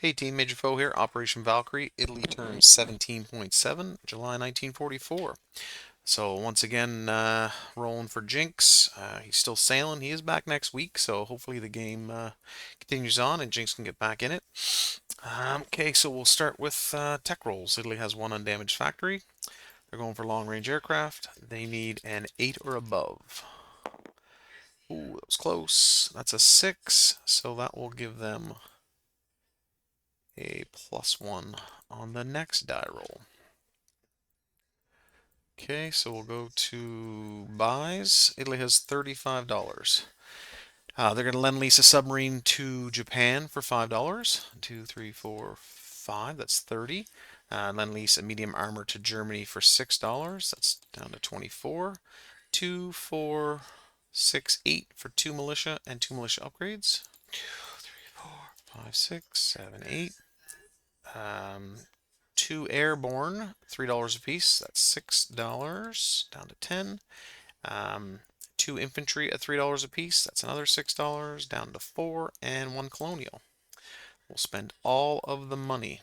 Hey team, Major Foe here, Operation Valkyrie. Italy turns 17.7, July 1944. So once again, rolling for Jinx. He's still sailing. He is back next week, so hopefully the game continues on and Jinx can get back in it. Okay, so we'll start with tech rolls. Italy has one undamaged factory. They're going for long-range aircraft. They need an 8 or above. Ooh, that was close. That's a 6, so that will give them a +1 on the next die roll. Okay, so we'll go to buys. Italy has $35. They're going to lend lease a submarine to Japan for $5. 2, 3, 4, 5. That's 30. Lend lease a medium armor to Germany for $6. That's down to 24. 2, 4, 6, 8 for 2 militia and 2 militia upgrades. 2, 3, 4, 5, 6, 7, 8. 2 airborne, $3 a piece. That's $6, down to 10. 2 infantry at $3 a piece. That's another $6, down to 4. And 1 colonial. We'll spend all of the money.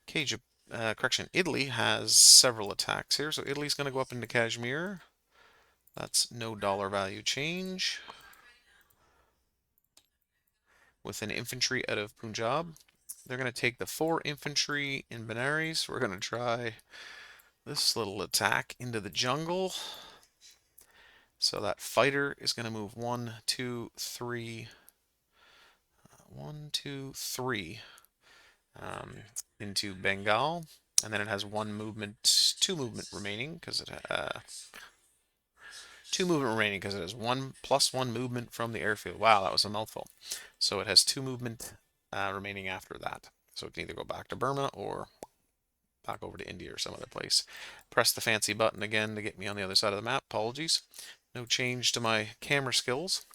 Okay, correction. Italy has several attacks here. So Italy's going to go up into Kashmir. That's no dollar value change. With an infantry out of Punjab. They're going to take the 4 infantry in Benares. We're going to try this little attack into the jungle. So that fighter is going to move 1, 2, 3, 1, 2, 3 into Bengal, and then it has 2 movement remaining because it 2 movement remaining because it has 1+1 movement from the airfield. Wow, that was a mouthful. So it has 2 movement remaining after that. So it can either go back to Burma or back over to India or some other place. Press the fancy button again to get me on the other side of the map. Apologies. No change to my camera skills.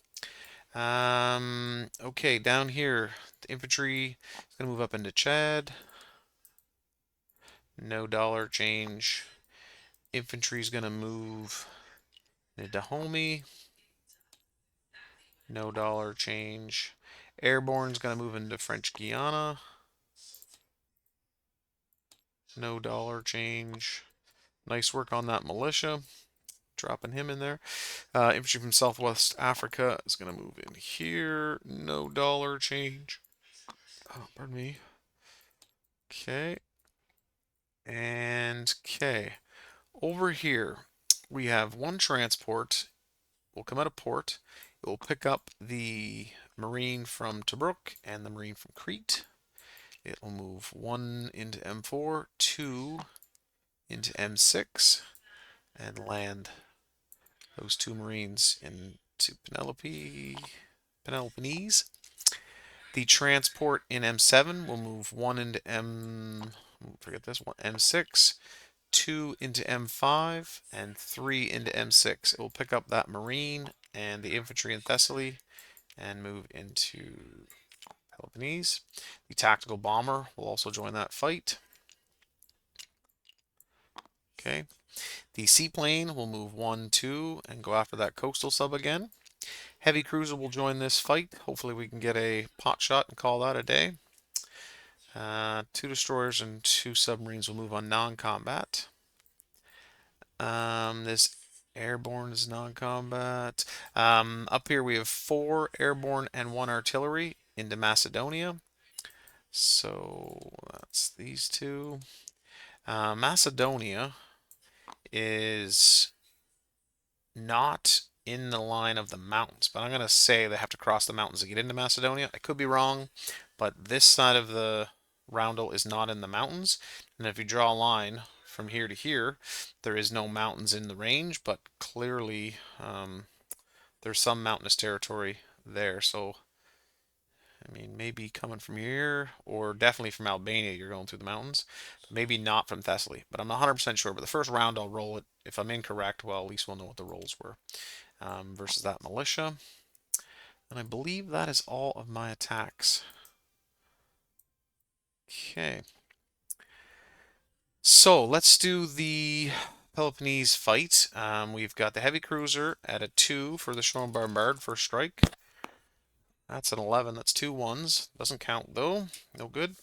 Okay, down here, the infantry is going to move up into Chad. No dollar change. Infantry is going to move into Dahomey. No dollar change. Airborne is going to move into French Guiana. No dollar change. Nice work on that militia. Dropping him in there. Infantry from Southwest Africa is going to move in here. No dollar change. Oh, pardon me. Okay. And okay. Over here, we have 1 transport. Will come out of port. It will pick up the Marine from Tobruk and the Marine from Crete. It will move 1 into M4, 2 into M6, and land those 2 Marines into Peloponnese. The transport in M7 will move 1 into M6, 2 into M5, and 3 into M6. It will pick up that Marine and the infantry in Thessaly and move into Peloponnese. The tactical bomber will also join that fight. Okay. The seaplane will move 1, 2, and go after that coastal sub again. Heavy cruiser will join this fight. Hopefully we can get a pot shot and call that a day. 2 destroyers and 2 submarines will move on non-combat. This airborne is non-combat. Up here we have 4 airborne and 1 artillery into Macedonia. So that's these 2. Macedonia is not in the line of the mountains, but I'm going to say they have to cross the mountains to get into Macedonia. I could be wrong, but this side of the roundel is not in the mountains. And if you draw a line from here to here, there is no mountains in the range, but clearly there's some mountainous territory there. So, I mean, maybe coming from here or definitely from Albania, you're going through the mountains. Maybe not from Thessaly, but I'm not 100% sure. But the first round, I'll roll it. If I'm incorrect, well, at least we'll know what the rolls were versus that militia. And I believe that is all of my attacks. Okay. So let's do the Peloponnese fight. We've got the heavy cruiser at a 2 for the Schönbombard first strike. That's an 11. That's two ones. Doesn't count though. No good.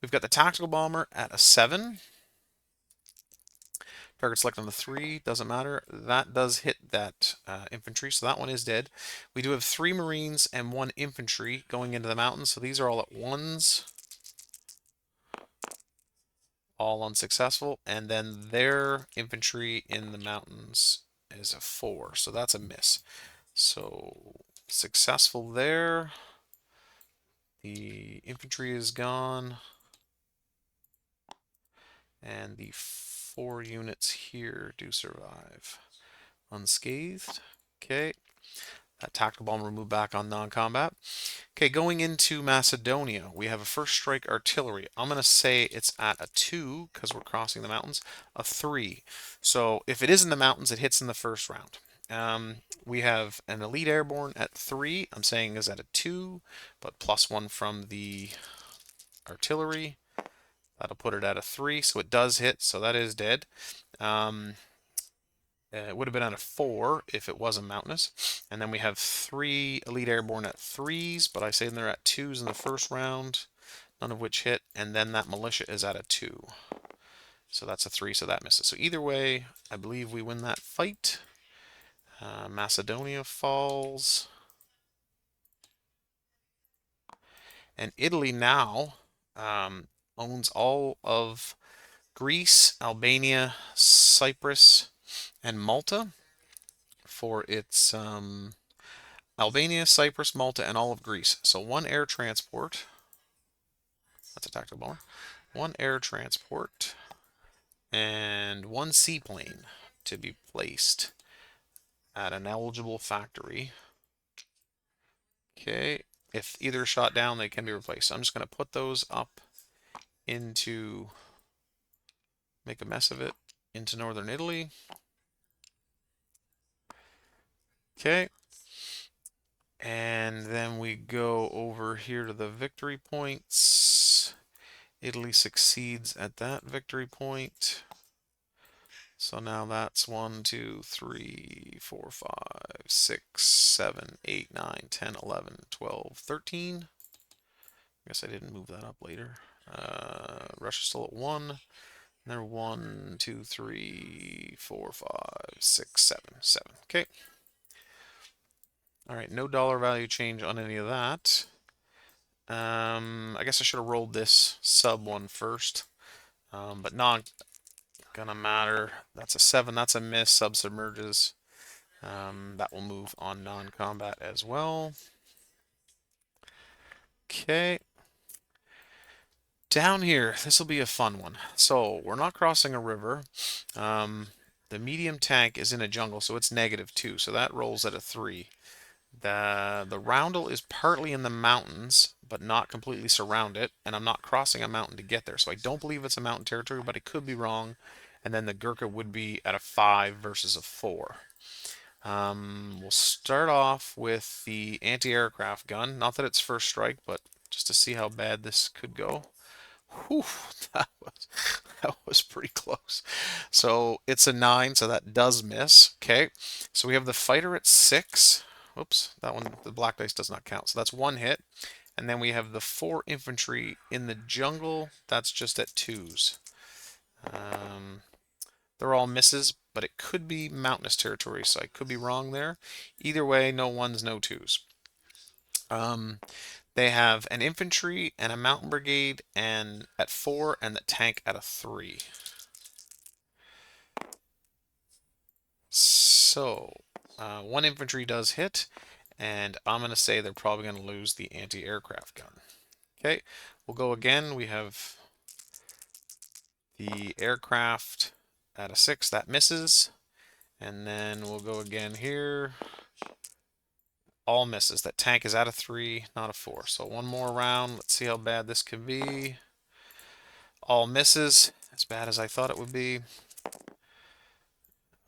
We've got the tactical bomber at a 7. Target select on the 3. Doesn't matter. That does hit that infantry, so that one is dead. We do have 3 marines and 1 infantry going into the mountains, so these are all at 1s. All unsuccessful. And then their infantry in the mountains is a 4, so that's a miss. So successful there. The infantry is gone. And the 4 units here do survive. Unscathed. Okay. That tactical bomb will move back on non-combat. Okay, going into Macedonia, we have a first strike artillery. I'm going to say it's at a 2 because we're crossing the mountains. A 3. So if it is in the mountains, it hits in the first round. We have an elite airborne at 3. I'm saying is at a 2, but +1 from the artillery. That'll put it at a 3, so it does hit, so that is dead. It would have been at a 4 if it wasn't mountainous. And then we have 3 elite airborne at 3s, but I say they're at 2s in the first round, none of which hit. And then that militia is at a 2. So that's a 3, so that misses. So either way, I believe we win that fight. Macedonia falls. And Italy now owns all of Greece, Albania, Cyprus, and Malta for its Albania, Cyprus, Malta, and all of Greece. So 1 air transport. That's a tactical bomber. 1 air transport and 1 seaplane to be placed at an eligible factory. Okay. If either is shot down, they can be replaced. So I'm just going to put those up into, make a mess of it, into northern Italy. Okay. And then we go over here to the victory points. Italy succeeds at that victory point. So now that's 1, 2, 3, 4, 5, 6, 7, 8, 9, 10, 11, 12, 13. I guess I didn't move that up later. Russia's still at 1. They're 1, 2, 3, 4, 5, 6, 7, 7. Okay. All right, no dollar value change on any of that. I guess I should have rolled this sub one first, but not gonna matter. That's a 7. That's a miss. Sub submerges. That will move on non-combat as well. Okay. Down here, this will be a fun one. So we're not crossing a river. The medium tank is in a jungle, so it's -2. So that rolls at a 3. The roundel is partly in the mountains, but not completely surrounded, and I'm not crossing a mountain to get there. So I don't believe it's a mountain territory, but I could be wrong. And then the Gurkha would be at a 5 versus a 4. We'll start off with the anti-aircraft gun. Not that it's first strike, but just to see how bad this could go. Whew, that was pretty close. So it's a 9, so that does miss. Okay, so we have the fighter at 6. Oops, that one, the black dice does not count. So that's 1 hit. And then we have the 4 infantry in the jungle. That's just at 2s. They're all misses, but it could be mountainous territory, so I could be wrong there. Either way, no 1s, no 2s. They have an infantry and a mountain brigade and at 4 and the tank at a 3. So 1 infantry does hit, and I'm going to say they're probably going to lose the anti-aircraft gun. Okay, we'll go again. We have the aircraft at a 6. That misses. And then we'll go again here. All misses. That tank is at a 3, not a 4. So 1 more round. Let's see how bad this can be. All misses. As bad as I thought it would be.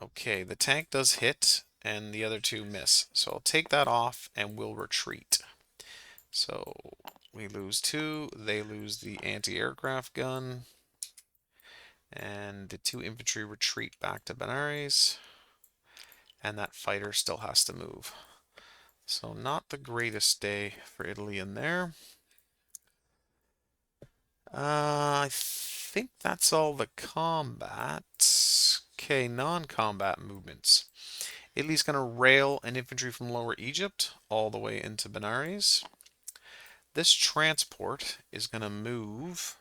Okay, the tank does hit, and the other 2 miss. So I'll take that off, and we'll retreat. So we lose 2. They lose the anti-aircraft gun. And the 2 infantry retreat back to Benares. And that fighter still has to move. So not the greatest day for Italy in there. I think that's all the combat. Okay, non-combat movements. Italy's going to rail an infantry from Lower Egypt all the way into Benares. This transport is going to move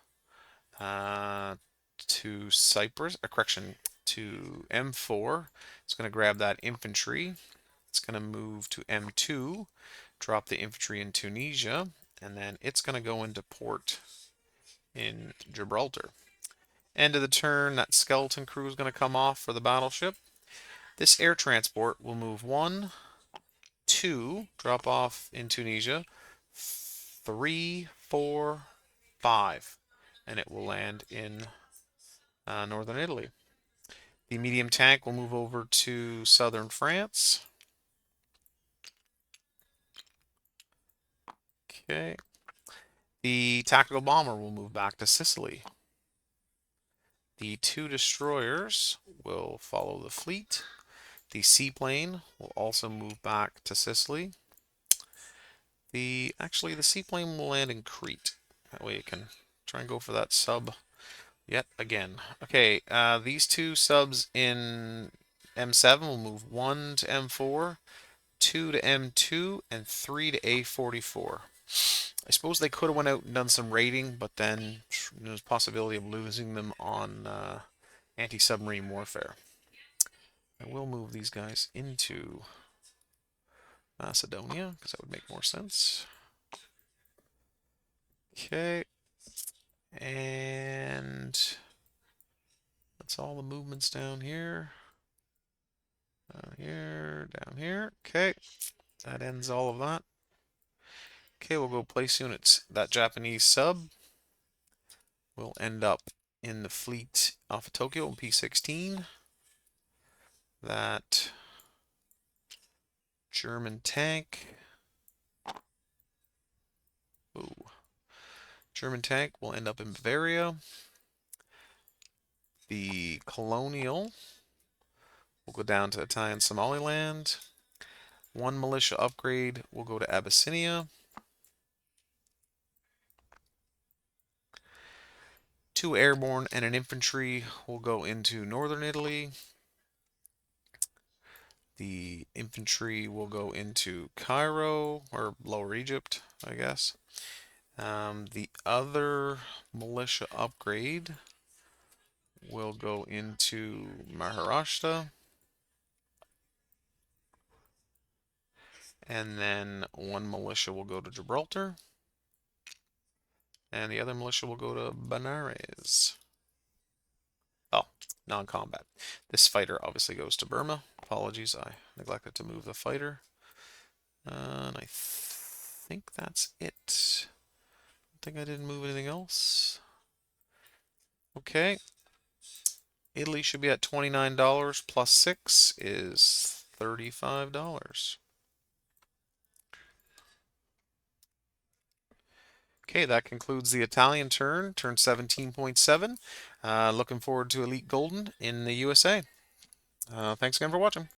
to Cyprus, correction, to M4. It's going to grab that infantry. It's going to move to M2, drop the infantry in Tunisia, and then it's going to go into port in Gibraltar. End of the turn, that skeleton crew is going to come off for the battleship. This air transport will move 1, 2, drop off in Tunisia, 3, 4, 5, and it will land in northern Italy. The medium tank will move over to southern France. Okay. The tactical bomber will move back to Sicily. The 2 destroyers will follow the fleet. The seaplane will also move back to Sicily. Actually, the seaplane will land in Crete. That way you can try and go for that sub yet again. Okay, these 2 subs in M7 will move 1 to M4, 2 to M2, and 3 to A44. I suppose they could have went out and done some raiding, but then there's a possibility of losing them on anti-submarine warfare. I will move these guys into Macedonia, because that would make more sense. Okay. And that's all the movements down here. Down here, down here. Okay. That ends all of that. Okay, we'll go place units. That Japanese sub will end up in the fleet off of Tokyo in P16. That German tank. Ooh. German tank will end up in Bavaria. The Colonial will go down to Italian Somaliland. 1 militia upgrade will go to Abyssinia. 2 airborne and an infantry will go into northern Italy. The infantry will go into Cairo, or Lower Egypt, I guess. The other militia upgrade will go into Maharashtra. And then 1 militia will go to Gibraltar. And the other militia will go to Benares. Oh, non-combat. This fighter obviously goes to Burma. Apologies, I neglected to move the fighter. And I think that's it. I think I didn't move anything else. Okay. Italy should be at $29 plus 6 is $35. Okay, that concludes the Italian turn 17.7. Looking forward to Elite Golden in the USA. Thanks again for watching.